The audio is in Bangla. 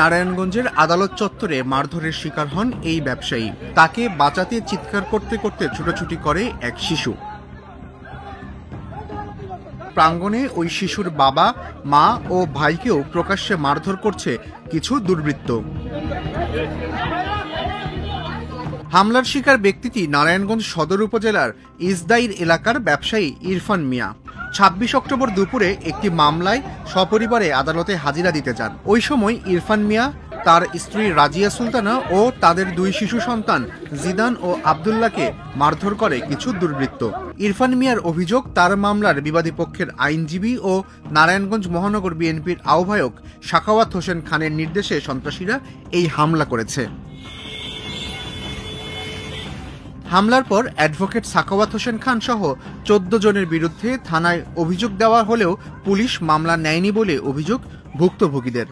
নারায়ণগঞ্জের আদালত চত্বরে মারধরের শিকার হন এই ব্যবসায়ী। তাকে বাঁচাতে চিৎকার করতে করতে ছুটোছুটি করে এক শিশু। প্রাঙ্গণে ওই শিশুর বাবা, মা ও ভাইকেও প্রকাশ্যে মারধর করছে কিছু দুর্বৃত্ত। হামলার শিকার ব্যক্তিটি নারায়ণগঞ্জ সদর উপজেলার ইসদাইর এলাকার ব্যবসায়ী ইরফান মিয়া। ২৬ অক্টোবর দুপুরে একটি মামলায় সপরিবারে আদালতে হাজিরা দিতে যান। ওই সময় ইরফান মিয়া, তার স্ত্রী রাজিয়া সুলতানা ও তাদের দুই শিশু সন্তান জিদান ও আবদুল্লাহকে মারধর করে কিছু দুর্বৃত্ত। ইরফান মিয়ার অভিযোগ, তার মামলার বিবাদী পক্ষের আইনজীবী ও নারায়ণগঞ্জ মহানগর বিএনপির আহ্বায়ক সাখাওয়াত হোসেন খানের নির্দেশে সন্ত্রাসীরা এই হামলা করেছে। হামলার পর অ্যাডভোকেট সাখাওয়াত হোসেন খান সহ ১৪ জনের বিরুদ্ধে থানায় অভিযোগ দেওয়া হলেও পুলিশ মামলা নেয়নি বলে অভিযোগ ভুক্তভোগীদের।